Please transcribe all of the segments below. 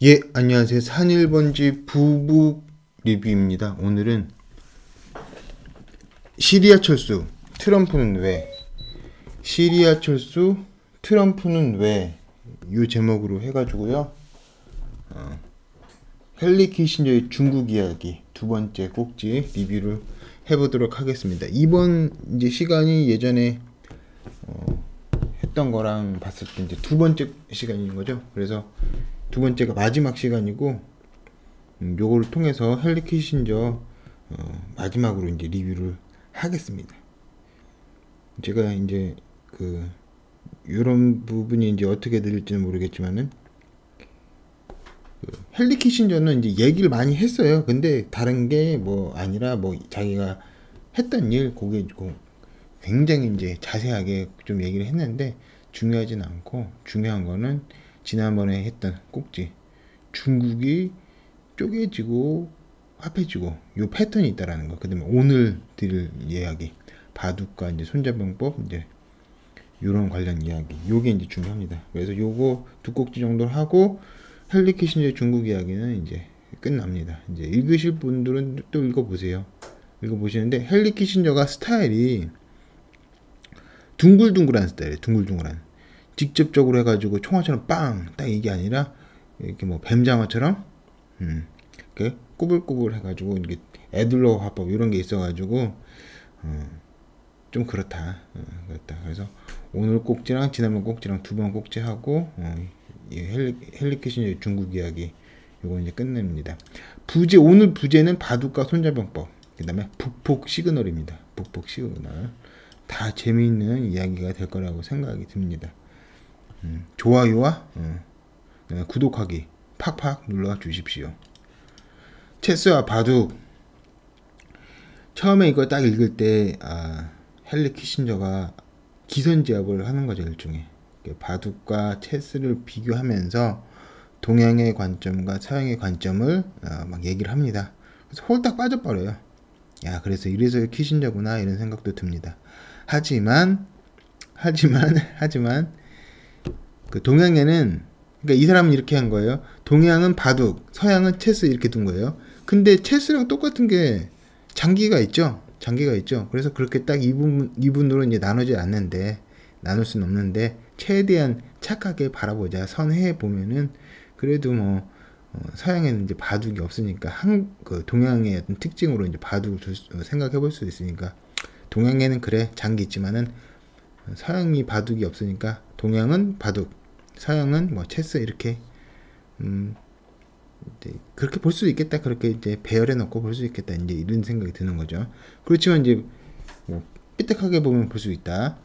예, 안녕하세요. 산일번지 부북 리뷰입니다. 오늘은 시리아 철수, 트럼프는 왜? 시리아 철수, 트럼프는 왜? 이 제목으로 해가지고요. 헨리 키신저의 중국 이야기 두 번째 꼭지 리뷰를 해보도록 하겠습니다. 이번 이제 시간이 예전에 했던 거랑 봤을 때 이제 두 번째 시간인 거죠. 그래서 두 번째가 마지막 시간이고, 요거를 통해서 헨리 키신저 마지막으로 이제 리뷰를 하겠습니다. 제가 이제 이런 부분이 이제 어떻게 들릴지는 모르겠지만은 헨리 키신저는 이제 얘기를 많이 했어요. 근데 다른 게 뭐 아니라 뭐 자기가 했던 일 그게 굉장히 이제 자세하게 좀 얘기를 했는데 중요하진 않고, 중요한 거는 지난번에 했던 꼭지, 중국이 쪼개지고 합해지고 요 패턴이 있다라는 거. 그다음에 오늘 드릴 이야기, 바둑과 이제 손자병법, 이제 요런 관련 이야기, 요게 이제 중요합니다. 그래서 요거 두 꼭지 정도 하고 헨리 키신저의 중국 이야기는 이제 끝납니다. 이제 읽으실 분들은 또 읽어보세요. 읽어보시는데 헨리 키신저가 스타일이 둥글둥글한 스타일이에요. 둥글둥글한, 직접적으로 해가지고 총알처럼 빵 딱 이게 아니라 이렇게 뭐 뱀장어처럼 이렇게 꾸불꾸불 해가지고 이게 애들러 화법 이런 게 있어가지고 좀 그렇다. 그래서 오늘 꼭지랑 지난번 꼭지랑 두 번 꼭지 하고 헨리 키신저의 중국 이야기 요거 이제 끝냅니다. 부제, 오늘 부제는 바둑과 손자병법, 그 다음에 북폭 시그널입니다. 북폭 시그널. 다 재미있는 이야기가 될 거라고 생각이 듭니다. 좋아요와 구독하기 팍팍 눌러 주십시오. 체스와 바둑, 처음에 이거 딱 읽을 때 헨리 키신저가 기선제압을 하는 거죠. 일종의 바둑과 체스를 비교하면서 동양의 관점과 서양의 관점을 막 얘기를 합니다. 그래서 홀딱 빠져버려요. 야, 그래서 이래서 키신저구나 이런 생각도 듭니다. 하지만 그 동양에는, 그러니까 이 사람은 이렇게 한 거예요. 동양은 바둑, 서양은 체스 이렇게 둔 거예요. 근데 체스랑 똑같은 게 장기가 있죠. 장기가 있죠. 그래서 그렇게 딱 이분으로 이제 나누지 않는데, 나눌 수는 없는데 최대한 착하게 바라보자. 선회해 보면은 그래도 뭐 서양에는 이제 바둑이 없으니까 그 동양의 어떤 특징으로 이제 바둑을 생각해 볼 수 있으니까, 동양에는 그래 장기 있지만은 서양이 바둑이 없으니까 동양은 바둑, 서양은 뭐 체스 이렇게 그렇게 볼 수 있겠다. 그렇게 이제 배열해 놓고 볼 수 있겠다. 이제 이런 생각이 드는 거죠. 그렇지만 이제 뭐 삐딱하게 보면 볼 수 있다.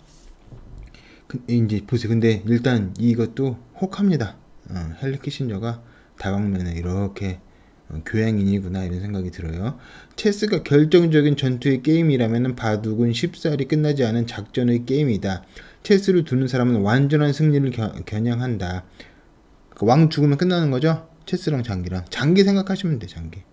이제 보세요. 근데 일단 이것도 혹합니다. 헨리 키신저가 다방면에 이렇게 교양인이구나 이런 생각이 들어요. 체스가 결정적인 전투의 게임이라면 바둑은 쉽사리 끝나지 않은 작전의 게임이다. 체스를 두는 사람은 완전한 승리를 겨냥한다. 왕 죽으면 끝나는 거죠. 체스랑 장기랑. 장기 생각하시면 돼. 장기.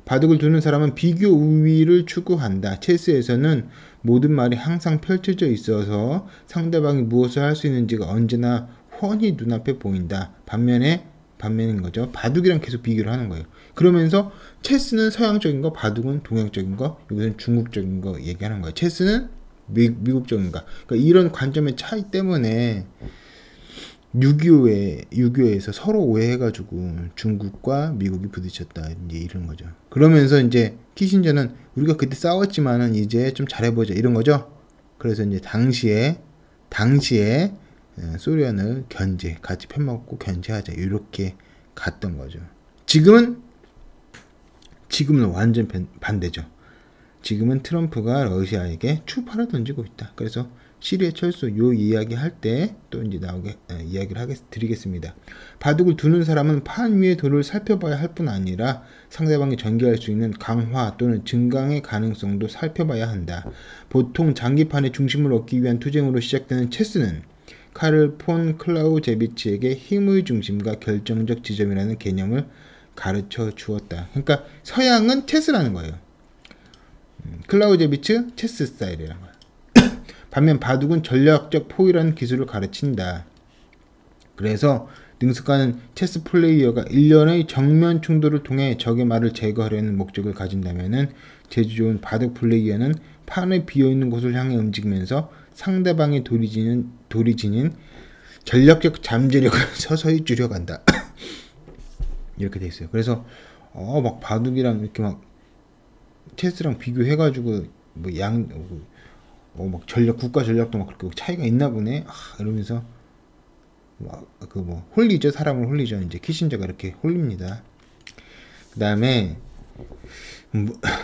바둑을 두는 사람은 비교 우위를 추구한다. 체스에서는 모든 말이 항상 펼쳐져 있어서 상대방이 무엇을 할 수 있는지가 언제나 훤히 눈앞에 보인다. 반면인 거죠. 바둑이랑 계속 비교를 하는 거예요. 그러면서 체스는 서양적인 거, 바둑은 동양적인 거, 여기서는 중국적인 거 얘기하는 거예요. 체스는 미국적인 거. 그러니까 이런 관점의 차이 때문에 6.25에서 서로 오해해가지고 중국과 미국이 부딪혔다. 이제 이런 거죠. 그러면서 이제 키신저는 우리가 그때 싸웠지만은 이제 좀 잘해보자 이런 거죠. 그래서 이제 당시에 소련을 같이 편먹고 견제하자 이렇게 갔던 거죠. 지금은 완전 반대죠. 지금은 트럼프가 러시아에게 추파를 던지고 있다. 그래서 시리아 철수 요 이야기 할 때 또 이제 이야기를 드리겠습니다. 바둑을 두는 사람은 판 위의 돌을 살펴봐야 할 뿐 아니라 상대방이 전개할 수 있는 강화 또는 증강의 가능성도 살펴봐야 한다. 보통 장기판의 중심을 얻기 위한 투쟁으로 시작되는 체스는 카를 폰 클라우제비치에게 힘의 중심과 결정적 지점이라는 개념을 가르쳐 주었다. 그러니까 서양은 체스라는 거예요. 클라우제비치 체스 스타일이라는 거예요. 반면 바둑은 전략적 포위라는 기술을 가르친다. 그래서 능숙한 체스 플레이어가 일련의 정면 충돌을 통해 적의 말을 제거하려는 목적을 가진다면은 재주 좋은 바둑 플레이어는 판에 비어있는 곳을 향해 움직이면서 상대방의 돌이 지닌 전략적 잠재력을 서서히 줄여간다. 이렇게 돼 있어요. 그래서 막 바둑이랑 이렇게 막 체스랑 비교해가지고 막 국가 전략도 막 그렇게 차이가 있나 보네. 이러면서 홀리죠. 사람을 홀리죠. 이제 키신저가 이렇게 홀립니다. 그 다음에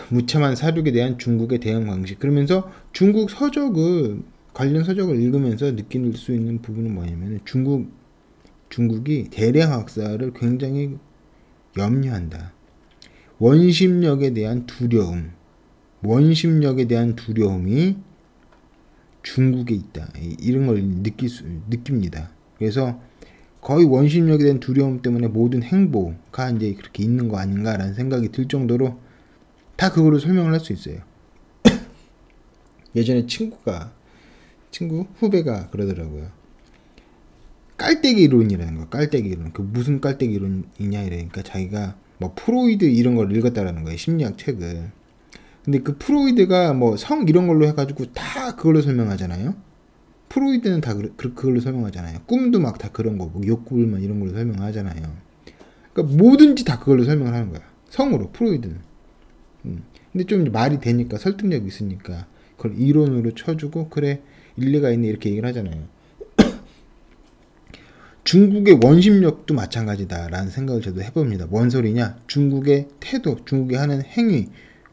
무참한 사륙에 대한 중국의 대응 방식. 그러면서 중국 관련 서적을 읽으면서 느낄 수 있는 부분은 뭐냐면 중국이 대량 학살을 굉장히 염려한다. 원심력에 대한 두려움이 중국에 있다. 이런 걸 느낍니다. 그래서 거의 원심력에 대한 두려움 때문에 모든 행보가 이제 그렇게 있는 거 아닌가라는 생각이 들 정도로 다 그거로 설명을 할 수 있어요. 예전에 후배가 그러더라고요. 깔때기 이론이라는 거. 깔때기 이론. 그 무슨 깔때기 이론이냐 이러니까 자기가 뭐 프로이드 이런 걸 읽었다라는 거예요. 심리학 책을. 근데 그 프로이드가 뭐 성 이런 걸로 해가지고 다 그걸로 설명하잖아요. 프로이드는 다 그걸로 설명하잖아요. 꿈도 막 다 그런 거, 욕구불만 이런 걸로 설명하잖아요. 그러니까 뭐든지 다 그걸로 설명을 하는 거야. 성으로, 프로이드는. 근데 좀 말이 되니까, 설득력이 있으니까 그걸 이론으로 쳐주고 그래 일리가 있네 이렇게 얘기를 하잖아요. 중국의 원심력도 마찬가지다라는 생각을 저도 해봅니다. 뭔 소리냐? 중국의 태도, 중국이 하는 행위,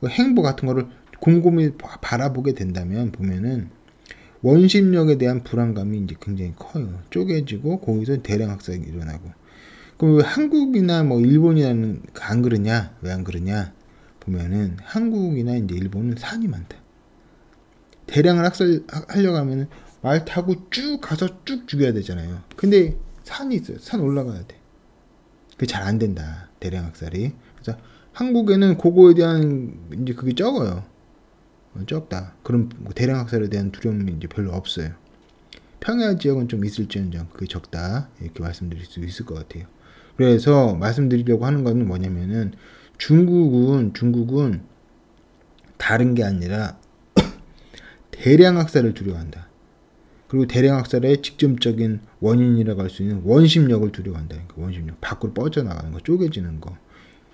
행보 같은 거를 곰곰이 바라보게 된다면 보면은 원심력에 대한 불안감이 이제 굉장히 커요. 쪼개지고 거기서 대량 학살이 일어나고. 그럼 왜 한국이나 뭐 일본이라는 안 그러냐? 왜 안 그러냐? 보면은 한국이나 이제 일본은 산이 많다. 대량을 학살하려고 하면은 말 타고 쭉 가서 쭉 죽여야 되잖아요. 근데 산이 있어요. 산 올라가야 돼. 그게 잘 안 된다. 대량 학살이. 그래서 한국에는 그거에 대한 이제 그게 적어요. 적다. 그럼 대량 학살에 대한 두려움이 이제 별로 없어요. 평야 지역은 좀 있을지언정 그게 적다. 이렇게 말씀드릴 수 있을 것 같아요. 그래서 말씀드리려고 하는 거는 뭐냐면은 중국은 다른 게 아니라 대량 학살을 두려워한다. 그리고 대량 학살의 직접적인 원인이라고 할 수 있는 원심력을 두려워한다. 그러니까 원심력. 밖으로 뻗어나가는 거, 쪼개지는 거.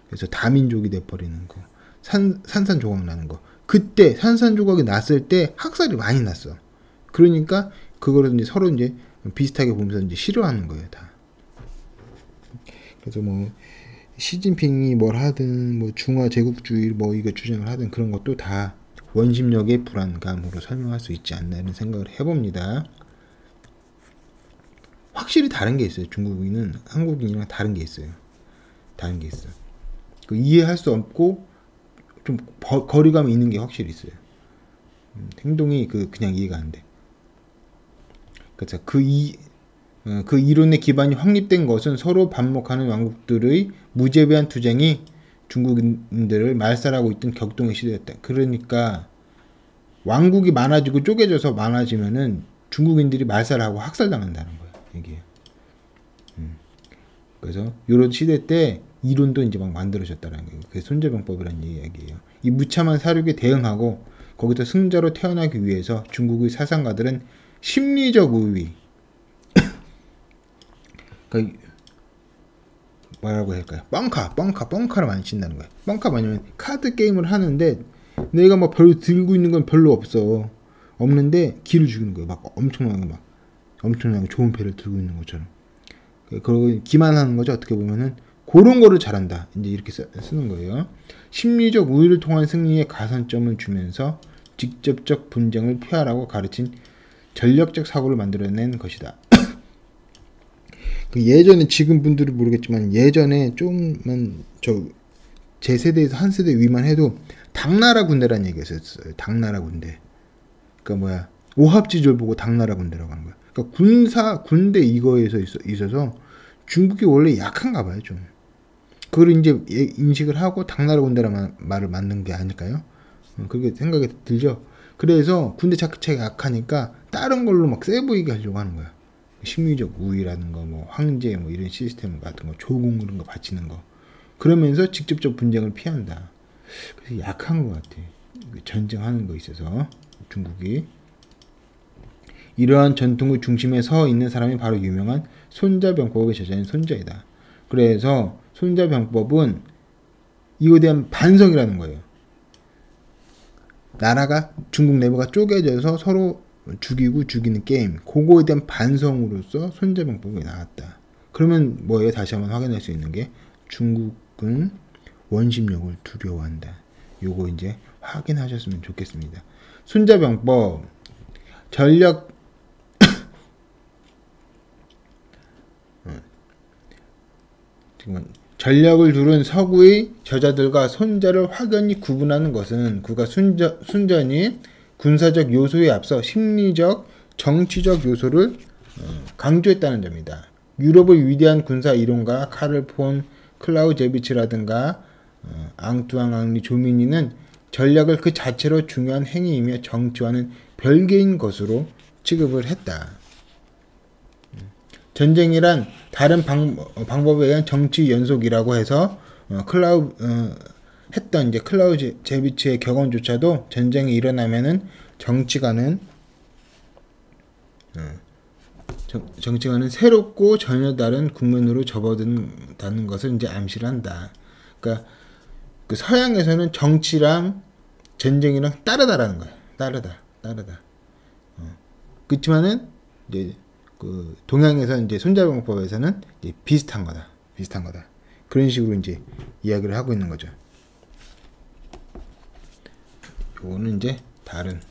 그래서 다민족이 돼버리는 거. 산산조각 나는 거. 그때 산산조각이 났을 때 학살이 많이 났어. 그러니까 그거를 이제 서로 이제 비슷하게 보면서 이제 싫어하는 거예요, 다. 그래서 뭐 시진핑이 뭘 하든 뭐 중화 제국주의 뭐 이거 주장을 하든 그런 것도 다 원심력의 불안감으로 설명할 수 있지 않나 이런 생각을 해봅니다. 확실히 다른 게 있어요. 중국인은 한국인이랑 다른 게 있어요. 다른 게 있어. 그 이해할 수 없고 좀 거리감이 있는 게 확실히 있어요. 행동이 그냥 이해가 안 돼. 그래서 그 이론의 기반이 확립된 것은 서로 반목하는 왕국들의 무제비한 투쟁이 중국인들을 말살하고 있던 격동의 시대였다. 그러니까 왕국이 많아지고 쪼개져서 많아지면은 중국인들이 말살하고 학살당한다는 거예요. 이게. 그래서 이런 시대 때 이론도 이제 막 만들어졌다는 거예요. 그게 손자병법이라는 이야기예요. 이 무참한 사륙에 대응하고 거기서 승자로 태어나기 위해서 중국의 사상가들은 심리적 우위, 그러니까 뭐라고 할까요? 뻥카를 많이 친다는 거예요. 뻥카 뭐냐면 카드 게임을 하는데 내가 막 별로 들고 있는 건 별로 없는데 기를 죽이는 거예요. 막 엄청나게 좋은 패를 들고 있는 것처럼. 그리고 기만하는 거죠. 어떻게 보면은 그런 거를 잘한다. 이제 이렇게 쓰는 거예요. 심리적 우위를 통한 승리에 가산점을 주면서 직접적 분쟁을 피하라고 가르친 전략적 사고를 만들어낸 것이다. 예전에 지금 분들은 모르겠지만 예전에 좀만 제 세대에서 한 세대 위만 해도 당나라 군대라는 얘기가 있었어요. 당나라 군대. 그러니까 오합지졸 보고 당나라 군대라고 하는 거야. 그러니까 군대 이거에서 있어서 중국이 원래 약한가 봐요, 좀. 그걸 이제 인식을 하고 당나라 군대라는 말을 만든 게 아닐까요? 그렇게 생각이 들죠. 그래서 군대 자체가 약하니까 다른 걸로 막 세 보이게 하려고 하는 거야. 심리적 우위라든가 뭐 황제 뭐 이런 시스템 같은 거, 조공 그런 거 바치는 거. 그러면서 직접적 분쟁을 피한다. 그래서 약한 것 같아. 전쟁하는 거 있어서 중국이. 이러한 전통의 중심에 서 있는 사람이 바로 유명한 손자병법의 저자인 손자이다. 그래서 손자병법은 이거에 대한 반성이라는 거예요. 나라가 중국 내부가 쪼개져서 서로 죽이고 죽이는 게임, 그거에 대한 반성으로서 손자병법이 나왔다. 그러면 뭐예요? 다시 한번 확인할 수 있는 게 중국은 원심력을 두려워한다. 요거 이제 확인하셨으면 좋겠습니다. 손자병법 전력 전력을 두른 서구의 저자들과 손자를 확연히 구분하는 것은 그가 순전히 군사적 요소에 앞서 심리적, 정치적 요소를 강조했다는 점이다. 유럽의 위대한 군사 이론가 카를 폰 클라우제비츠라든가 앙투앙 앙리 조미니는 전략을 그 자체로 중요한 행위이며 정치와는 별개인 것으로 취급을 했다. 전쟁이란 다른 방법에 의한 정치 연속이라고 해서 했던 이제 클라우제비츠의 격언조차도 전쟁이 일어나면은 정치가는 새롭고 전혀 다른 국면으로 접어든다는 것을 이제 암시를 한다. 그러니까 그 서양에서는 정치랑 전쟁이랑 다르다라는 거야. 다르다. 그렇지만은 이제 그 동양에서 이제 손자병법에서는 이제 비슷한 거다. 그런 식으로 이제 이야기를 하고 있는 거죠. 요거는 이제 다른.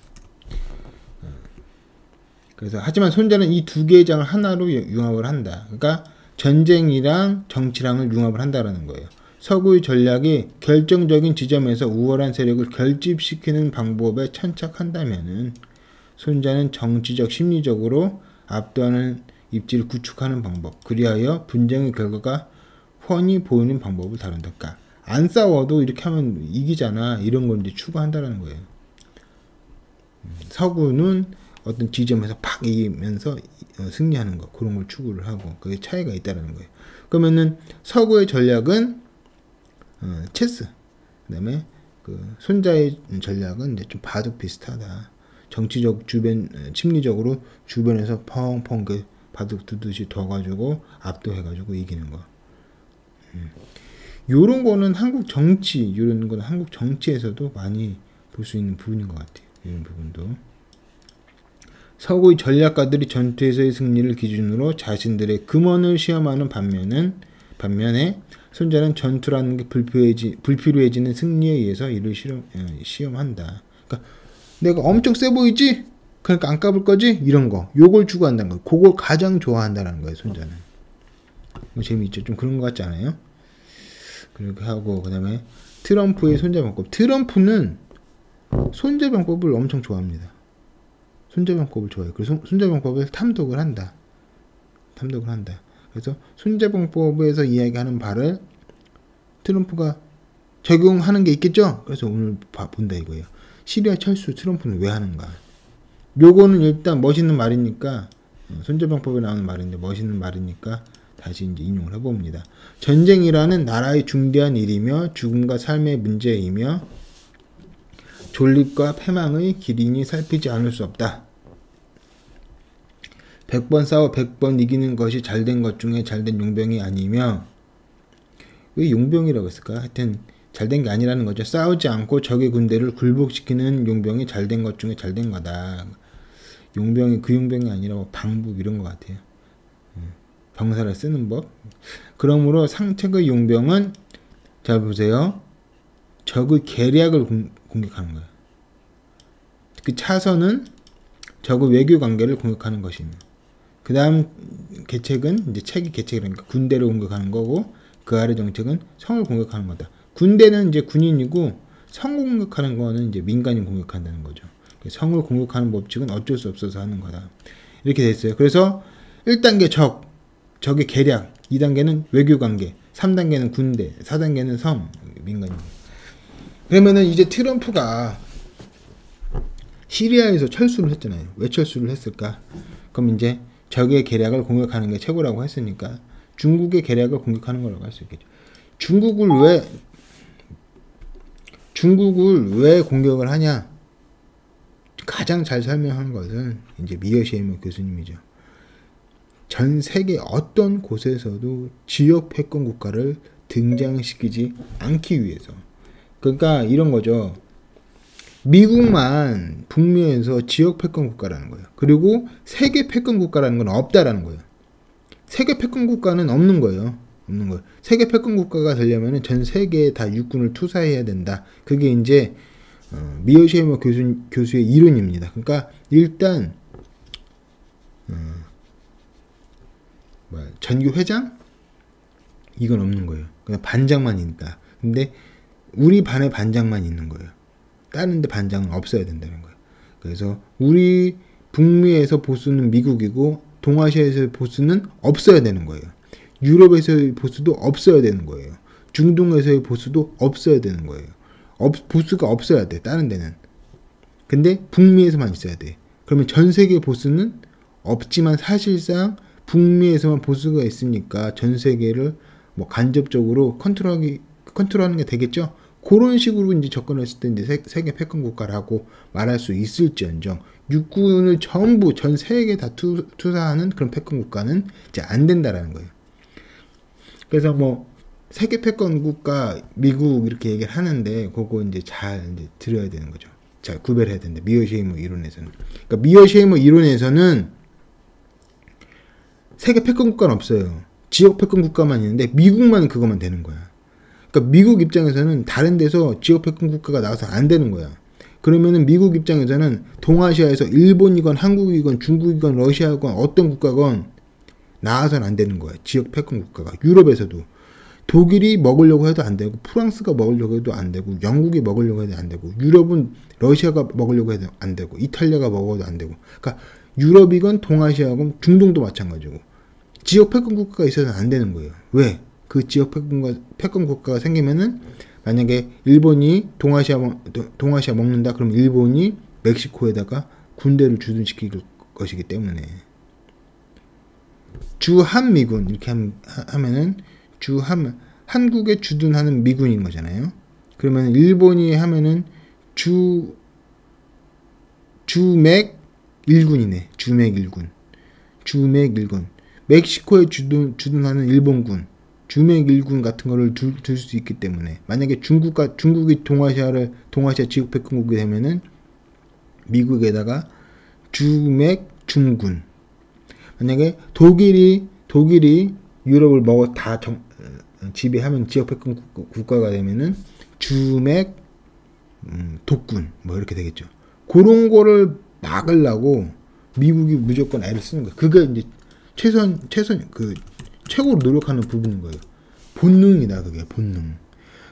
그래서 하지만 손자는 이 두 개의 장을 하나로 융합을 한다. 그러니까 전쟁이랑 정치랑을 융합을 한다라는 거예요. 서구의 전략이 결정적인 지점에서 우월한 세력을 결집시키는 방법에 천착한다면은 손자는 정치적 심리적으로 압도하는 입지를 구축하는 방법, 그리하여 분쟁의 결과가 훤히 보이는 방법을 다룬다. 그러니까 안 싸워도 이렇게 하면 이기잖아. 이런 걸 이제 추구한다라는 거예요. 서구는 어떤 지점에서 팍 이기면서 승리하는 거, 그런 걸 추구를 하고 그게 차이가 있다라는 거예요. 그러면은 서구의 전략은 체스, 그다음에 그 손자의 전략은 이제 좀 바둑 비슷하다. 정치적 심리적으로 주변에서 펑펑 그 바둑 두듯이 둬가지고 압도해가지고 이기는 거. 요런 거는 한국 정치에서도 많이 볼 수 있는 부분인 것 같아요. 이런 부분도. 서구의 전략가들이 전투에서의 승리를 기준으로 자신들의 금원을 시험하는 반면에 손자는 전투라는 게 불필요해지는 승리에 의해서 이를 시험한다. 그러니까 내가 엄청 세 보이지? 그러니까 안 까불 거지? 이런 거. 요걸 추구한다는 거예요. 그걸 가장 좋아한다는 거예요, 손자는. 재미있죠? 좀 그런 거 같지 않아요? 그렇게 하고, 그 다음에 트럼프의 손자병법. 트럼프는 손자병법을 엄청 좋아합니다. 손자병법을 좋아해요. 그래서 손자병법을 탐독을 한다. 그래서 손자병법에서 이야기하는 바를 트럼프가 적용하는 게 있겠죠? 그래서 오늘 본다 이거예요. 시리아 철수 트럼프는 왜 하는가? 요거는 일단 멋있는 말이니까, 손자병법에 나오는 말인데 멋있는 말이니까 다시 이제 인용을 해봅니다. 전쟁이라는 나라의 중대한 일이며 죽음과 삶의 문제이며 존립과 패망의 길이니 살피지 않을 수 없다. 100번 싸워 100번 이기는 것이 잘된 것 중에 잘된 용병이 아니며, 왜 용병이라고 했을까? 하여튼 잘된 게 아니라는 거죠. 싸우지 않고 적의 군대를 굴복시키는 용병이 잘된 것 중에 잘된 거다. 용병이 그 용병이 아니라 뭐 방북 이런 것 같아요. 병사를 쓰는 법. 그러므로 상책의 용병은, 잘 보세요, 적의 계략을 공격하는 거예요. 그 차선은 적의 외교 관계를 공격하는 것입니다. 그 다음 계책은 이제 책이 계책이라니까 군대를 공격하는 거고, 그 아래 정책은 성을 공격하는 거다. 군대는 이제 군인이고 성을 공격하는 거는 이제 민간인 공격한다는 거죠. 성을 공격하는 법칙은 어쩔 수 없어서 하는 거다. 이렇게 돼 있어요. 그래서 1단계 적의 계략, 2단계는 외교관계, 3단계는 군대, 4단계는 성, 민간인. 그러면은 이제 트럼프가 시리아에서 철수를 했잖아요. 왜 철수를 했을까? 그럼 이제 적의 계략을 공격하는 게 최고라고 했으니까 중국의 계략을 공격하는 거라고 할 수 있겠죠. 중국을 왜 공격을 하냐? 가장 잘 설명한 것은 이제 미어쉐이머 교수님이죠. 전 세계 어떤 곳에서도 지역 패권 국가를 등장시키지 않기 위해서. 그러니까 이런 거죠. 미국만 북미에서 지역 패권 국가라는 거예요. 그리고 세계 패권 국가라는 건 없다라는 거예요. 세계 패권 국가는 없는 거예요. 없는 거예요. 세계 패권 국가가 되려면 전 세계에 다 육군을 투사해야 된다. 그게 이제 미어쉐이머 교수의 이론입니다. 그러니까 일단 전교 회장 이건 없는 거예요. 그냥 반장만 있다. 근데 우리 반에 반장만 있는 거예요. 다른 데 반장은 없어야 된다는 거예요. 그래서 우리 북미에서 보수는 미국이고 동아시아에서의 보수는 없어야 되는 거예요. 유럽에서의 보수도 없어야 되는 거예요. 중동에서의 보수도 없어야 되는 거예요. 보수가 없어야 돼. 다른 데는. 근데 북미에서만 있어야 돼. 그러면 전 세계 보수는 없지만 사실상 북미에서만 보수가 있으니까 전 세계를 뭐 간접적으로 컨트롤하는 게 되겠죠. 그런 식으로 이제 접근했을 때 이제 세계 패권 국가라고 말할 수 있을지언정 육군을 전부 전 세계에 다 투사하는 그런 패권 국가는 이제 안 된다라는 거예요. 그래서 뭐 세계 패권 국가 미국 이렇게 얘기를 하는데 그거 이제 잘 이제 들어야 되는 거죠. 잘 구별해야 된다. 미어쉐이머 이론에서는. 그러니까 미어쉐이머 이론에서는 세계 패권 국가는 없어요. 지역 패권 국가만 있는데 미국만 그것만 되는 거야. 그러니까 미국 입장에서는 다른 데서 지역 패권 국가가 나와서 안 되는 거야. 그러면은 미국 입장에서는 동아시아에서 일본이건 한국이건 중국이건 러시아건 어떤 국가건 나와서는 안 되는 거야. 지역 패권 국가가. 유럽에서도 독일이 먹으려고 해도 안 되고 프랑스가 먹으려고 해도 안 되고 영국이 먹으려고 해도 안 되고 유럽은 러시아가 먹으려고 해도 안 되고 이탈리아가 먹어도 안 되고. 그러니까 유럽이건 동아시아건 중동도 마찬가지고 지역 패권 국가가 있어서는 안 되는 거예요. 왜? 그 지역 패권 국가가 생기면은 만약에 일본이 동아시아 먹는다 그러면 일본이 멕시코에다가 군대를 주둔시킬 것이기 때문에 주한미군 이렇게 하면은 한국에 주둔하는 미군인 거잖아요. 그러면 일본이 하면은 주맥 1군이네. 주맥 1군. 멕시코에 주둔하는 일본군. 주맥 1군 같은 거를 둘 수 있기 때문에 만약에 중국이 동아시아 지역 패권국이 되면은 미국에다가 주맥 중군. 만약에 독일이 유럽을 다 지배하면 지역 패권 국가가 되면은 주맥 독군 뭐 이렇게 되겠죠. 그런 거를 막으려고 미국이 무조건 애를 쓰는 거예요. 그게 이제 최선 최고로 노력하는 부분인 거예요. 본능이다, 그게 본능.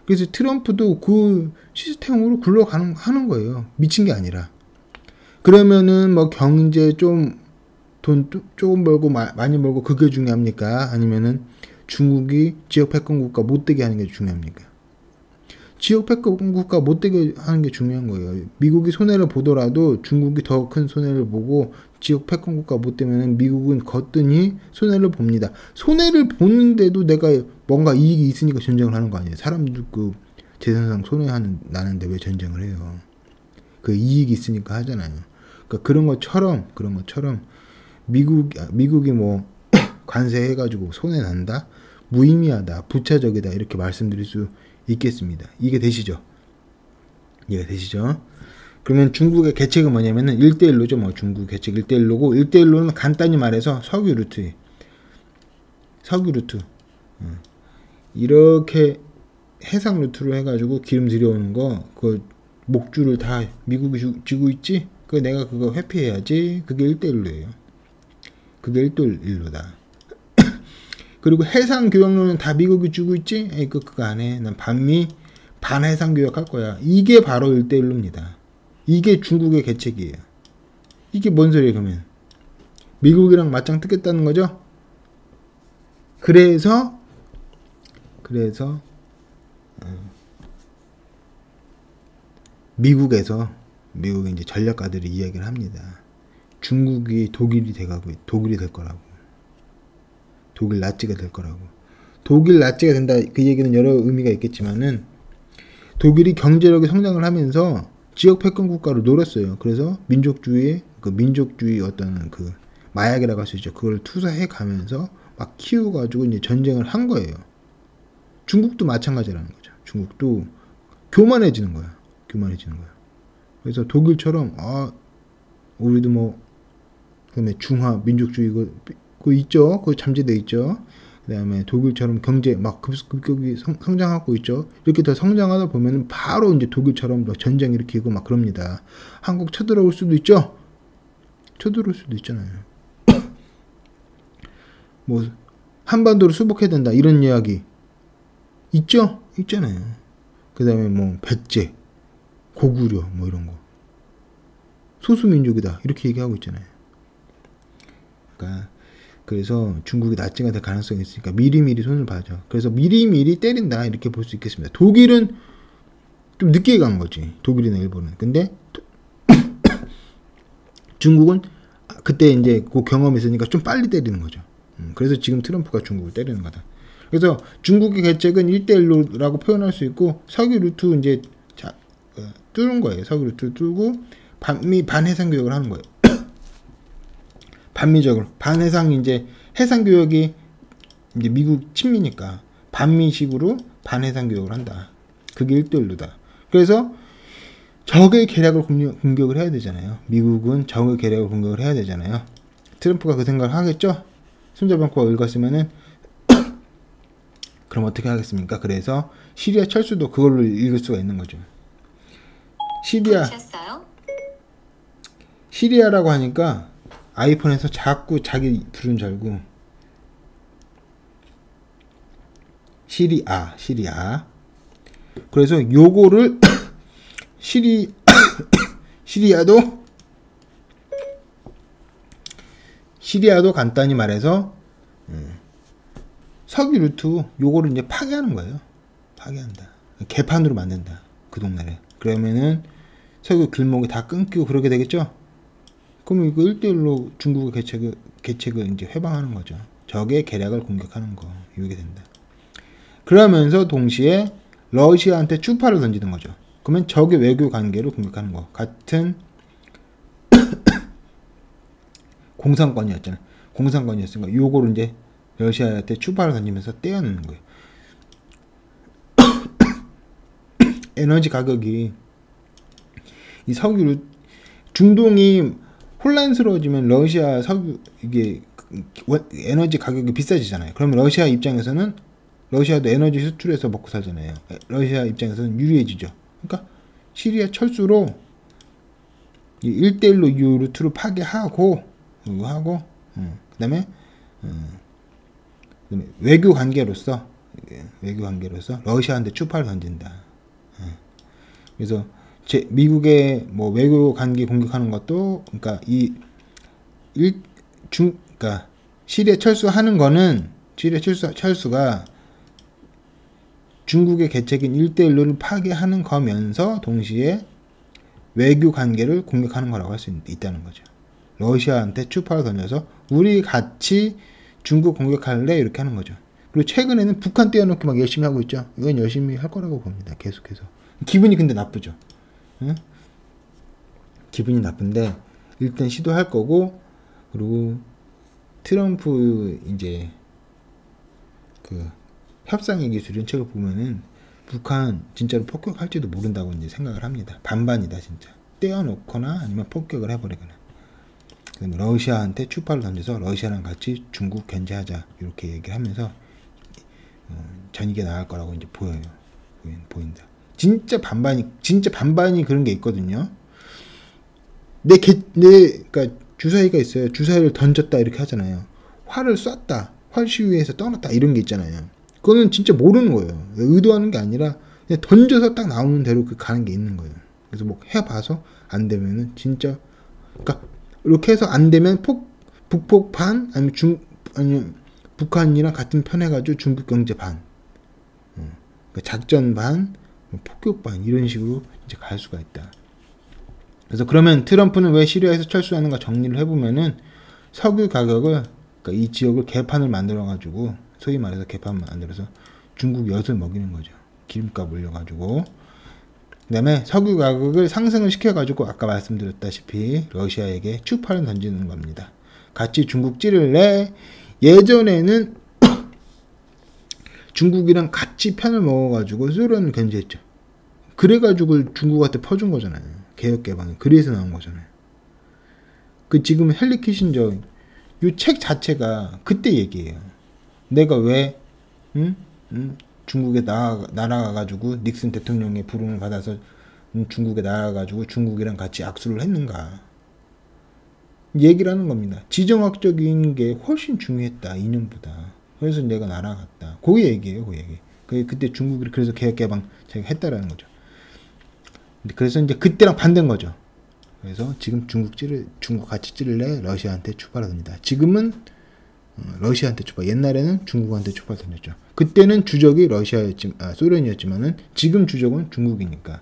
그래서 트럼프도 그 시스템으로 하는 거예요. 미친 게 아니라. 그러면은 뭐 경제 돈 조금 벌고 많이 벌고 그게 중요합니까? 아니면은 중국이 지역 패권 국가 못 되게 하는 게 중요합니까? 지역 패권 국가 못 되게 하는 게 중요한 거예요. 미국이 손해를 보더라도 중국이 더 큰 손해를 보고 지역 패권 국가 못 되면 미국은 거뜬히 손해를 봅니다. 손해를 보는데도 내가 뭔가 이익이 있으니까 전쟁을 하는 거 아니에요. 사람들 그 재산상 나는데 왜 전쟁을 해요? 그 이익이 있으니까 하잖아요. 그러니까 그런 것처럼 미국이 뭐 관세해가지고 손해 난다, 무의미하다, 부차적이다 이렇게 말씀드릴 수 있겠습니다. 이게 되시죠? 그러면 중국의 계책은 뭐냐면은 1대1로죠. 뭐 중국 계책 1대1로고 1대1로는 간단히 말해서 석유 루트. 이렇게 해상 루트로 해가지고 기름 들여오는 거, 그 목줄을 다 미국이 쥐고 있지? 내가 그거 회피해야지. 그게 1대1로예요. 그게 1대1로다. 그리고 해상 교역로는 다 미국이 주고 있지? 에이, 그거 안 해. 난 반해상 교역 할 거야. 이게 바로 1대1로입니다. 이게 중국의 계책이에요. 이게 뭔 소리예요, 그러면? 미국이랑 맞짱 뜨겠다는 거죠? 그래서 미국이 이제 전략가들이 이야기를 합니다. 중국이 독일이 될 거라고. 독일 나치가 될 거라고. 독일 나치가 된다 그 얘기는 여러 의미가 있겠지만은 독일이 경제력이 성장을 하면서 지역 패권 국가로 놀았어요. 그래서 민족주의 어떤 그 마약이라고 할 수 있죠. 그걸 투사해 가면서 막 키워가지고 이제 전쟁을 한 거예요. 중국도 마찬가지라는 거죠. 중국도 교만해지는 거야. 그래서 독일처럼 우리도 뭐 그다음에 중화 민족주의 그거 있죠. 그거 잠재돼 있죠. 그다음에 독일처럼 경제 막 급격히 성장하고 있죠. 이렇게 더 성장하다 보면 바로 이제 독일처럼 전쟁 일으키고 막 그럽니다. 한국 쳐들어올 수도 있죠. 쳐들어올 수도 있잖아요. 뭐 한반도를 수복해야 된다 이런 이야기 있죠? 있잖아요. 그다음에 뭐 백제, 고구려 뭐 이런 거 소수민족이다 이렇게 얘기하고 있잖아요. 그러니까 그래서 중국이 나치가 될 가능성이 있으니까 미리미리 손을 봐죠. 그래서 미리미리 때린다 이렇게 볼 수 있겠습니다. 독일은 좀 늦게 간 거지. 독일이나 일본은. 근데 중국은 그때 이제 그 경험이 있으니까 좀 빨리 때리는 거죠. 그래서 지금 트럼프가 중국을 때리는 거다. 그래서 중국의 계책은 1대1로라고 표현할 수 있고 석유 루트 이제 뚫은 거예요. 석유 루트 뚫고 반해상 교역을 하는 거예요. 반미적으로 반해상 이제 해상 교역이 이제 미국 친미니까 반미식으로 반해상 교역을 한다. 그게 1대1로다. 그래서 적의 계략을 공격을 해야 되잖아요. 미국은 적의 계략을 공격을 해야 되잖아요. 트럼프가 그 생각을 하겠죠? 손자병코가 읽었으면은 그럼 어떻게 하겠습니까? 그래서 시리아 철수도 그걸로 읽을 수가 있는 거죠. 시리아라고 하니까 아이폰에서 자꾸 자기 부름 잘고 시리아 그래서 요거를 시리아도 간단히 말해서 석유 루트 요거를 이제 파괴하는 거예요. 파괴한다. 개판으로 만든다. 그 동네를. 그러면은 석유 길목이 다 끊기고 그러게 되겠죠? 그럼 이거 1대1로 중국의 계책을 이제 회방하는 거죠. 적의 계략을 공격하는 거. 이게 된다. 그러면서 동시에 러시아한테 추파를 던지는 거죠. 그러면 적의 외교 관계를 공격하는 거. 같은 공산권이었잖아요. 공산권이었으니까 요거를 이제 러시아한테 추파를 던지면서 떼어내는 거예요. 에너지 가격이 이 석유 중동이 혼란스러워지면 러시아 석유 이게 에너지 가격이 비싸지잖아요. 그러면 러시아 입장에서는 러시아도 에너지 수출해서 먹고 살잖아요. 러시아 입장에서는 유리해지죠. 그러니까 시리아 철수로 1대1로 이 루트를 파괴하고 그다음에 외교 관계로서 러시아한테 추파를 던진다. 그래서 미국의 뭐 외교 관계 공격하는 것도 그러니까 그러니까 시리아 철수하는 거는 시리아 철수가 중국의 계책인 1대1로를 파괴하는 거면서 동시에 외교 관계를 공격하는 거라고 할 수 있다는 거죠. 러시아한테 추파를 던져서 우리 같이 중국 공격할래 이렇게 하는 거죠. 그리고 최근에는 북한 떼어놓기 막 열심히 하고 있죠. 이건 열심히 할 거라고 봅니다. 계속해서. 기분이 근데 나쁘죠. 응? 기분이 나쁜데 일단 시도할 거고 그리고 트럼프 이제 그 협상의 기술 이런 책을 보면은 북한 진짜로 폭격할지도 모른다고 이제 생각을 합니다. 반반이다 진짜. 떼어놓거나 아니면 폭격을 해버리거나. 그다음에 러시아한테 추파를 던져서 러시아랑 같이 중국 견제하자 이렇게 얘기를 하면서 전이게 나갈 거라고 이제 보인다. 진짜 반반이 그런 게 있거든요. 그러니까 주사위가 있어요. 주사위를 던졌다 이렇게 하잖아요. 활을 쐈다, 활 시위에서 떠났다 이런 게 있잖아요. 그거는 진짜 모르는 거예요. 의도하는 게 아니라 그냥 던져서 딱 나오는 대로 가는 게 있는 거예요. 그래서 뭐 해봐서 안 되면은 진짜 그러니까 이렇게 해서 안 되면 북폭 반 아니면 북한이랑 같은 편 해가지고 중국 경제 반, 그러니까 작전 반, 폭격 반 이런 식으로 이제 갈 수가 있다. 그래서 그러면 트럼프는 왜 시리아에서 철수하는가 정리를 해보면은 석유 가격을, 그러니까 이 지역을 개판을 만들어가지고, 소위 말해서 개판 만들어서 중국 엿을 먹이는 거죠. 기름값 올려가지고. 그 다음에 석유 가격을 상승을 시켜가지고 아까 말씀드렸다시피 러시아에게 추파를 던지는 겁니다. 같이 중국 찌를래. 예전에는 중국이랑 같이 편을 먹어가지고 소련을 견제했죠. 그래가지고 중국한테 퍼준 거잖아요. 개혁개방이. 그래서 나온 거잖아요. 그 지금 헨리 키신저 이 책 자체가 그때 얘기예요. 내가 왜 중국에 날아가가지고 닉슨 대통령의 부름을 받아서 중국에 날아가가지고 중국이랑 같이 악수를 했는가 얘기를 하는 겁니다. 지정학적인 게 훨씬 중요했다. 이념보다. 그래서 내가 날아갔다. 그 얘기예요. 그 얘기. 그때 중국이 그래서 개혁개방 제가 했다라는 거죠. 그래서 이제 그때랑 반대인 거죠. 그래서 지금 중국 같이 찌를래 러시아한테 추파를 던진다. 지금은 러시아한테 추파. 옛날에는 중국한테 추파를 던졌죠. 그때는 주적이 소련이었지만은 지금 주적은 중국이니까.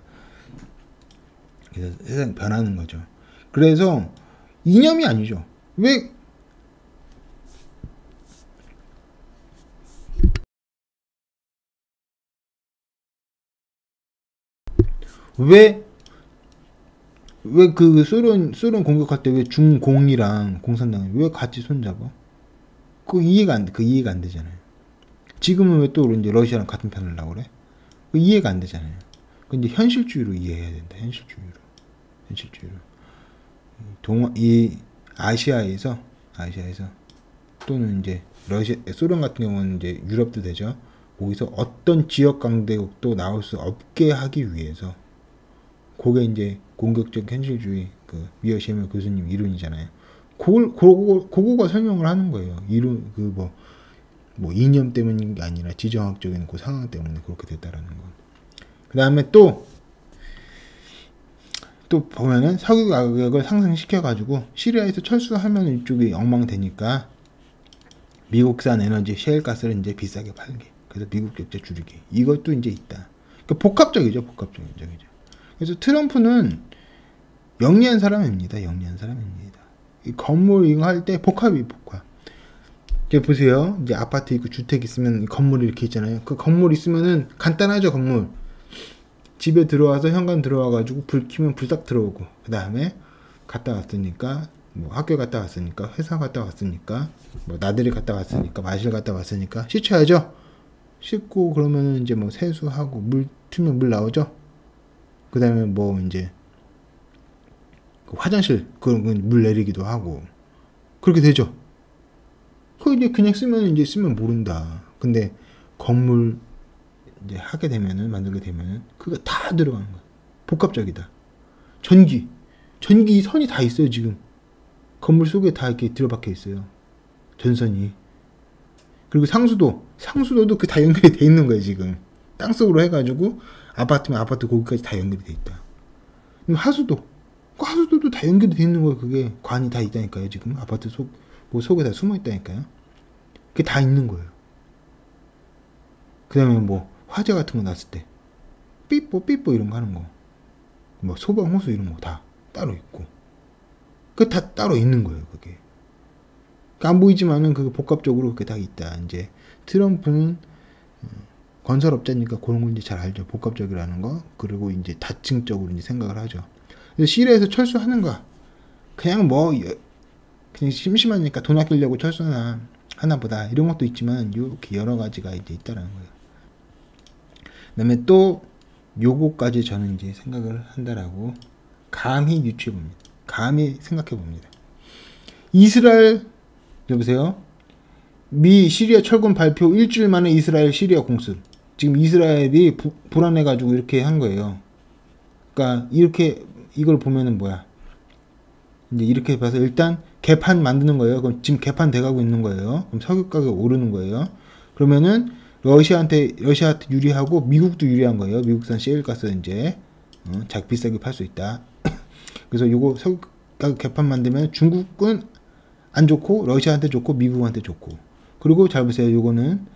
그래서 세상 변하는 거죠. 그래서 이념이 아니죠. 왜 그 소련 공격할 때 왜 중공이랑 공산당이 왜 같이 손잡아? 이해가 안 되잖아요. 지금은 왜 또 이제 러시아랑 같은 편을 하려고 그래? 이해가 안 되잖아요. 근데 현실주의로 이해해야 된다. 현실주의로. 이 아시아에서 또는 이제 소련 같은 경우는 이제 유럽도 되죠. 거기서 어떤 지역 강대국도 나올 수 없게 하기 위해서 그게 이제 공격적 현실주의 그 미어시에머 교수님 이론이잖아요. 그거가 설명을 하는 거예요. 이론 뭐 이념 때문인 게 아니라 지정학적인 그 상황 때문에 그렇게 됐다라는 거. 그 다음에 또 보면은 석유 가격을 상승시켜가지고 시리아에서 철수하면 이쪽이 엉망되니까 미국산 에너지 셰일가스를 이제 비싸게 팔게. 그래서 미국 경제 줄이기. 이것도 이제 있다. 그러니까 복합적이죠. 그래서 트럼프는 영리한 사람입니다. 이 건물 이거 할 때 복합. 이제 보세요. 이제 아파트 있고 주택 있으면 건물이 이렇게 있잖아요. 그 건물 있으면은 간단하죠. 건물. 집에 들어와서 현관 들어와가지고 불 켜면 불 딱 들어오고 그 다음에 갔다 왔으니까 뭐 학교 갔다 왔으니까 회사 갔다 왔으니까 뭐 나들이 갔다 왔으니까 마실 갔다 왔으니까 씻어야죠. 씻고 그러면은 이제 뭐 세수하고 물 틀면 물 나오죠. 그 다음에 뭐 이제 화장실 그런 물 내리기도 하고 그렇게 되죠. 그 이제 그냥 쓰면 모른다. 근데 건물 이제 만들게 되면은 그거 다 들어가는 거야. 복합적이다. 전기 선이 다 있어요. 지금 건물 속에 다 이렇게 들어박혀 있어요. 전선이. 그리고 상수도도 그 다 연결이 돼 있는 거예요. 지금 땅속으로 해가지고 아파트면 아파트 거기까지 다 연결이 돼 있다. 하수도도 다 연결이 돼 있는 거예요. 그게 관이 다 있다니까요. 지금 아파트 속에 다 숨어 있다니까요. 그게 다 있는 거예요. 그 다음에 뭐 화재 같은 거 났을 때 삐뽀 이런 거 하는 거, 뭐 소방 호수 이런 거 다 따로 있고, 그 다 따로 있는 거예요. 그게 안 보이지만은 그게 복합적으로 그게 다 있다. 이제 트럼프는 건설업자니까 그런 걸 이제 잘 알죠. 복합적이라는 거. 그리고 이제 다층적으로 이제 생각을 하죠. 그래서 시리아에서 철수하는가? 그냥 심심하니까 돈 아끼려고 하나 보다. 이런 것도 있지만 이렇게 여러 가지가 이제 있다라는 거예요. 그다음에 또 요거까지 저는 이제 생각을 한다라고 감히 유추해 봅니다. 감히 생각해 봅니다. 이스라엘 여보세요? 미 시리아 철군 발표 일주일 만에 이스라엘 시리아 공습. 지금 이스라엘이 불안해가지고 이렇게 한 거예요. 그러니까 이걸 보면은 뭐야? 이제 이렇게 봐서 일단 개판 만드는 거예요. 그럼 지금 개판 돼가고 있는 거예요. 그럼 석유 가격 오르는 거예요. 그러면은 러시아한테 유리하고 미국도 유리한 거예요. 미국산 셰일가스 이제 비싸게 팔 수 있다. 그래서 요거 석유 가격 개판 만들면 중국은 안 좋고 러시아한테 좋고 미국한테 좋고. 그리고 잘 보세요. 요거는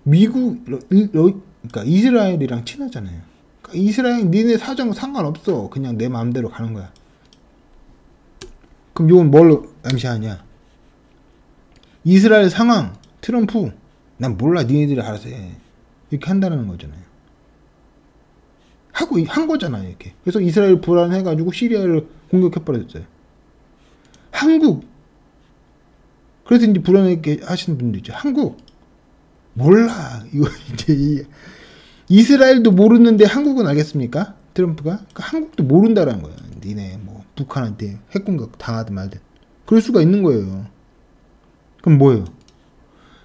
그러니까 이스라엘이랑 친하잖아요. 그러니까 이스라엘 니네 사정 상관없어. 그냥 내 마음대로 가는 거야. 그럼 이건 뭘로 암시하냐? 이스라엘 상황, 트럼프, 난 몰라, 니네들이 알아서 해. 이렇게 한다는 거잖아요. 한 거잖아요, 이렇게. 그래서 이스라엘 불안해가지고 시리아를 공격해버렸어요. 한국, 그래서 이제 불안하게 하시는 분들 있죠. 한국, 몰라. 이거 이제, 이스라엘도 모르는데 한국은 알겠습니까? 트럼프가? 그러니까 한국도 모른다라는 거예요. 니네, 뭐, 북한한테 핵공격 당하든 말든. 그럴 수가 있는 거예요. 그럼 뭐예요?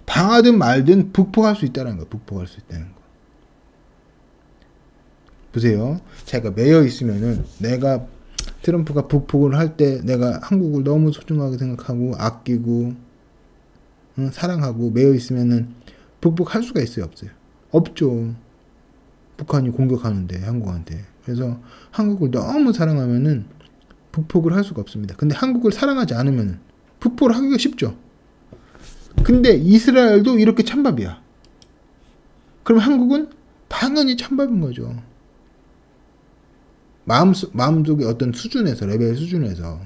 당하든 말든 북폭할 수 있다는 거예요. 북폭할 수 있다는 거. 보세요. 제가 매여 있으면은 내가 트럼프가 북폭을 할 때 내가 한국을 너무 소중하게 생각하고 아끼고 사랑하고 매여 있으면은 북폭할 수가 있어요? 없어요? 없죠. 북한이 공격하는데 한국한테. 그래서 한국을 너무 사랑하면은 북폭을 할 수가 없습니다. 근데 한국을 사랑하지 않으면은 북폭을 하기가 쉽죠. 근데 이스라엘도 이렇게 찬밥이야. 그럼 한국은 당연히 찬밥인 거죠. 마음속의 어떤 수준에서, 레벨 수준에서.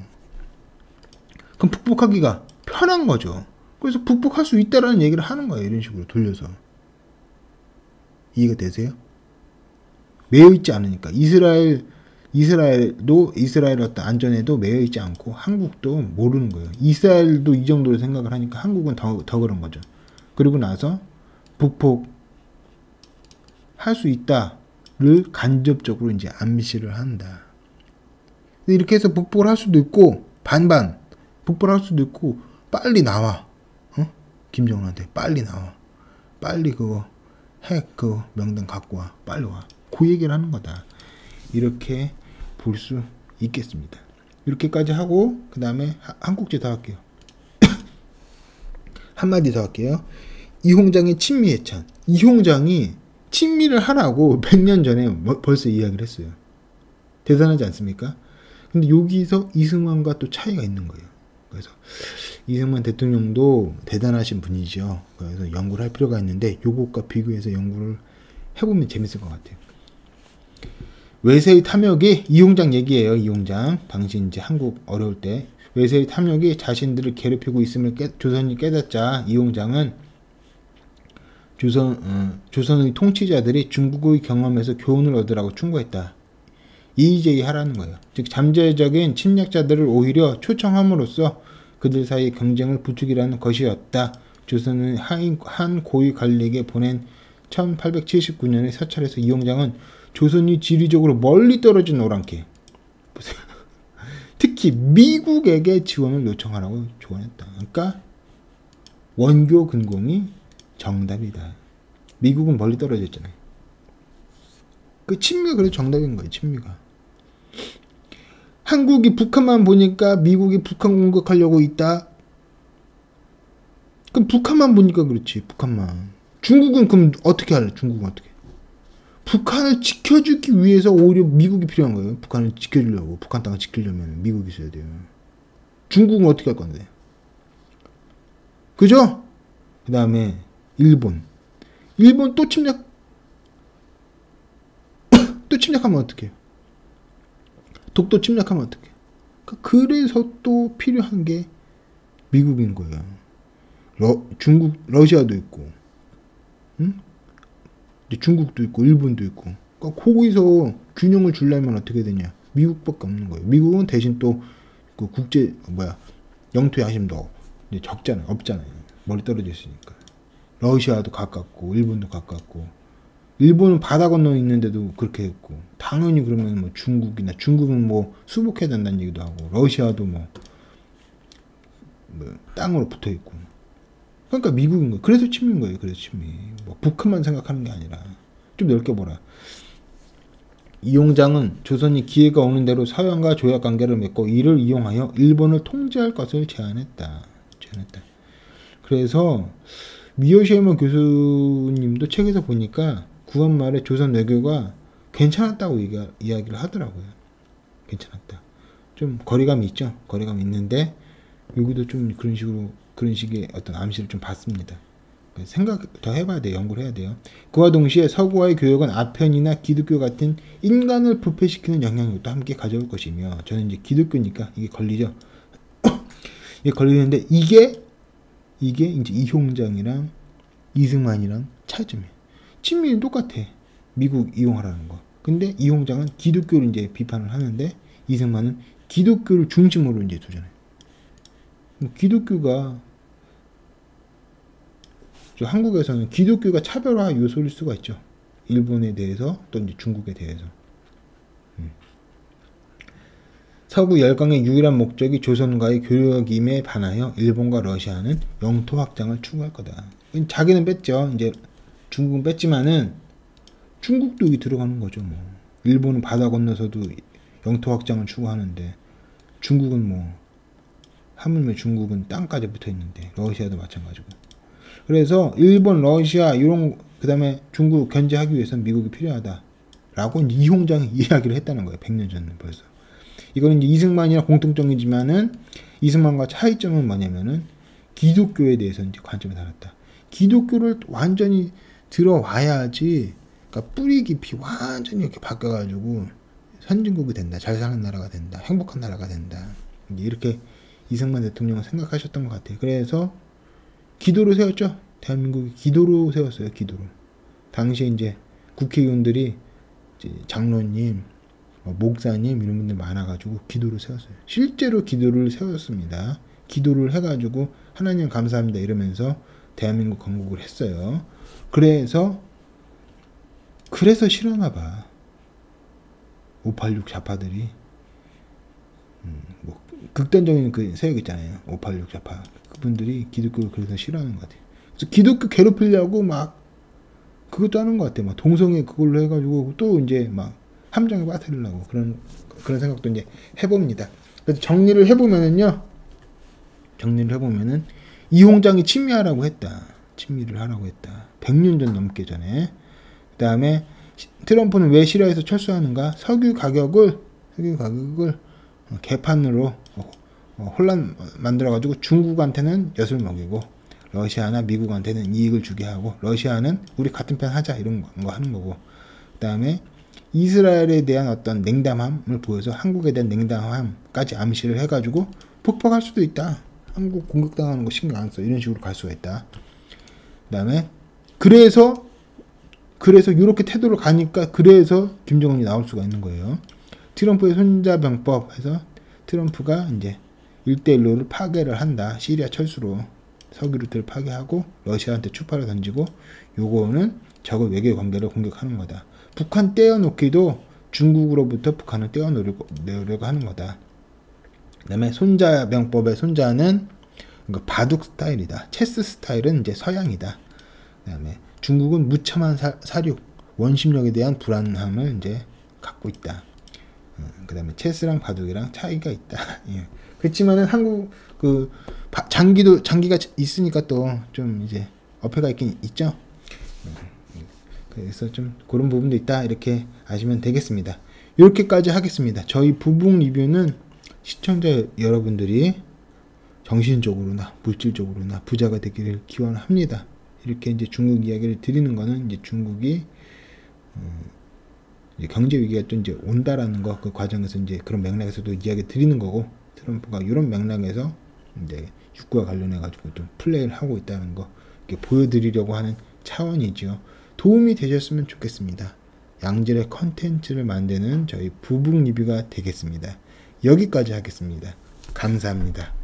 그럼 북폭하기가 편한 거죠. 그래서 북폭할 수 있다라는 얘기를 하는 거예요. 이런 식으로 돌려서. 이해가 되세요? 매여 있지 않으니까. 이스라엘도 이스라엘 어떤 안전에도 매여 있지 않고 한국도 모르는 거예요. 이스라엘도 이 정도로 생각을 하니까 한국은 더 그런 거죠. 그리고 나서 북폭 할 수 있다를 간접적으로 이제 암시를 한다. 이렇게 해서 북폭을 할 수도 있고 반반 북폭을 할 수도 있고 빨리 나와. 김정은한테 빨리 나와. 빨리 그거 핵 그거 명단 갖고 와. 빨리 와. 그 얘기를 하는 거다. 이렇게 볼 수 있겠습니다. 이렇게까지 하고 그 다음에 한 꼭지 더 할게요. 한마디 더 할게요. 이홍장의 친미 해찬. 이홍장이 친미를 하라고 100년 전에 벌써 이야기를 했어요. 대단하지 않습니까? 근데 여기서 이승만과 또 차이가 있는 거예요. 그래서 이승만 대통령도 대단하신 분이죠. 그래서 연구를 할 필요가 있는데 요것과 비교해서 연구를 해보면 재밌을 것 같아요. 외세의 탐욕이 이홍장 얘기예요. 이홍장 당시 이제 한국 어려울 때 외세의 탐욕이 자신들을 괴롭히고 있음을 조선이 깨닫자 이홍장은 조선의 통치자들이 중국의 경험에서 교훈을 얻으라고 충고했다. 이의제의 하라는 거예요. 즉 잠재적인 침략자들을 오히려 초청함으로써 그들 사이 경쟁을 부추기라는 것이었다. 조선의 한 고위 관리에게 보낸 1879년의 사찰에서 이홍장은 조선이 지리적으로 멀리 떨어진 오랑캐 특히 미국에게 지원을 요청하라고 조언했다. 그러니까 원교 근공이 정답이다. 미국은 멀리 떨어져 있잖아요. 그 친미가 그래도 정답인 거예요. 친미가. 한국이 북한만 보니까 미국이 북한 공격하려고 있다. 그럼 북한만 보니까 그렇지. 북한만. 중국은 그럼 어떻게 할래? 중국은 어떻게? 북한을 지켜주기 위해서 오히려 미국이 필요한 거예요. 북한을 지켜주려고. 북한 땅을 지키려면 미국이 있어야 돼요. 중국은 어떻게 할 건데? 그죠? 그 다음에 일본 또 침략하면 어떡해요? 독도 침략하면 어떡해요? 그래서 또 필요한 게 미국인 거예요. 러시아도 있고, 응? 중국도 있고, 일본도 있고. 그러니까 거기서 균형을 주려면 어떻게 되냐? 미국밖에 없는 거예요. 미국은 대신 또 그 영토 야심도 적잖아요. 없잖아요. 멀리 떨어져 있으니까. 러시아도 가깝고, 일본도 가깝고. 일본은 바다 건너 있는데도 그렇게 했고. 당연히 그러면 뭐 중국은 뭐 수복해야 된다는 얘기도 하고, 러시아도 뭐 땅으로 붙어 있고. 그러니까 미국인 거예요. 그래서 친미인 거예요. 그래서 친미. 뭐 북한만 생각하는 게 아니라 좀 넓게 보라. 이홍장은 조선이 기회가 오는 대로 서양과 조약 관계를 맺고 이를 이용하여 일본을 통제할 것을 제안했다. 그래서 미요시에마 교수님도 책에서 보니까 구한 말에 조선 외교가 괜찮았다고 이야기를 하더라고요. 괜찮았다. 좀 거리감이 있죠. 거리감이 있는데 여기도 좀 그런 식의 어떤 암시를 좀 받습니다. 생각 더 해봐야 돼요. 연구를 해야 돼요. 그와 동시에 서구와의 교역은 아편이나 기독교 같은 인간을 부패시키는 영향력도 함께 가져올 것이며, 저는 이제 기독교니까 이게 걸리죠. 걸리는데 이게 이제 이홍장이랑 이승만이랑 차이점이에요. 친미는 똑같아. 미국 이용하라는 거. 근데 이홍장은 기독교를 이제 비판을 하는데 이승만은 기독교를 중심으로 이제 두잖아요. 기독교가 한국에서는 기독교가 차별화 요소일 수가 있죠. 일본에 대해서 또 이제 중국에 대해서. 서구 열강의 유일한 목적이 조선과의 교역임에 반하여 일본과 러시아는 영토 확장을 추구할 거다. 자기는 뺐죠. 이제 중국은 뺐지만은 중국도 여기 들어가는 거죠. 뭐 일본은 바다 건너서도 영토 확장을 추구하는데 중국은 뭐 하물며 중국은 땅까지 붙어 있는데 러시아도 마찬가지고. 그래서 일본, 러시아 이런 그다음에 중국 견제하기 위해서는 미국이 필요하다라고 이제 이홍장이 이야기를 했다는 거예요. 100년 전에 벌써. 이거는 이제 이승만이랑 공통점이지만은 이승만과 차이점은 뭐냐면은 기독교에 대해서 이제 관점이 달랐다. 기독교를 완전히 들어와야지, 그러니까 뿌리 깊이 완전히 이렇게 바뀌어가지고 선진국이 된다, 잘 사는 나라가 된다, 행복한 나라가 된다. 이렇게 이승만 대통령은 생각하셨던 것 같아요. 그래서 기도를 세웠죠. 대한민국이 기도로 세웠어요. 기도로. 당시에 이제 국회의원들이 이제 장로님, 목사님 이런 분들 많아가지고 기도를 세웠어요. 실제로 기도를 세웠습니다. 기도를 해가지고 하나님 감사합니다 이러면서 대한민국 건국을 했어요. 그래서 싫어하나봐. 586 좌파들이 뭐 극단적인 그 세력 있잖아요. 586 좌파 그분들이 기독교를 그래서 싫어하는 것 같아요. 그래서 기독교 괴롭히려고 막 그것도 하는 것 같아요. 막 동성애 그걸로 해가지고 또 이제 막 함정에 빠뜨리려고 그런 생각도 이제 해봅니다. 그래서 정리를 해보면은 이홍장이 친미를 하라고 했다. 100년 전 넘게 전에. 그 다음에 트럼프는 왜 시리아에서 철수하는가? 석유 가격을 개판으로 혼란 만들어가지고 중국한테는 엿을 먹이고 러시아나 미국한테는 이익을 주게 하고 러시아는 우리 같은 편 하자 이런 거 하는 거고. 그 다음에 이스라엘에 대한 어떤 냉담함을 보여서 한국에 대한 냉담함까지 암시를 해가지고 폭격할 수도 있다. 한국 공격당하는 거 신경 안 써. 이런 식으로 갈 수가 있다. 그 다음에 그래서 이렇게 태도를 가니까 그래서 김정은이 나올 수가 있는 거예요. 트럼프의 손자병법 해서 트럼프가 이제 1대1로를 파괴를 한다. 시리아 철수로 석유루트를 파괴하고 러시아한테 추파를 던지고 요거는 적의 외교 관계를 공격하는 거다. 북한 떼어놓기도 중국으로부터 북한을 떼어내려고 하는 거다. 그 다음에 손자병법의 손자는 바둑 스타일이다. 체스 스타일은 이제 서양이다. 그 다음에 중국은 무참한 사륙, 원심력에 대한 불안함을 이제 갖고 있다. 그 다음에 체스랑 바둑이랑 차이가 있다. 예. 그렇지만은 한국 장기가 있으니까 또 좀 이제 어폐가 있긴 있죠. 그래서 좀 그런 부분도 있다 이렇게 아시면 되겠습니다. 이렇게까지 하겠습니다. 저희 부북 리뷰는 시청자 여러분들이 정신적으로나 물질적으로나 부자가 되기를 기원합니다. 이렇게 이제 중국 이야기를 드리는 거는 이제 중국이 이제 경제 위기가 또 이제 온다라는 거, 그 과정에서 이제 그런 맥락에서도 이야기 드리는 거고, 트럼프가 이런 맥락에서 이제 육구와 관련해 가지고 좀 플레이를 하고 있다는 거 이렇게 보여드리려고 하는 차원이죠. 도움이 되셨으면 좋겠습니다. 양질의 컨텐츠를 만드는 저희 부북 리뷰가 되겠습니다. 여기까지 하겠습니다. 감사합니다.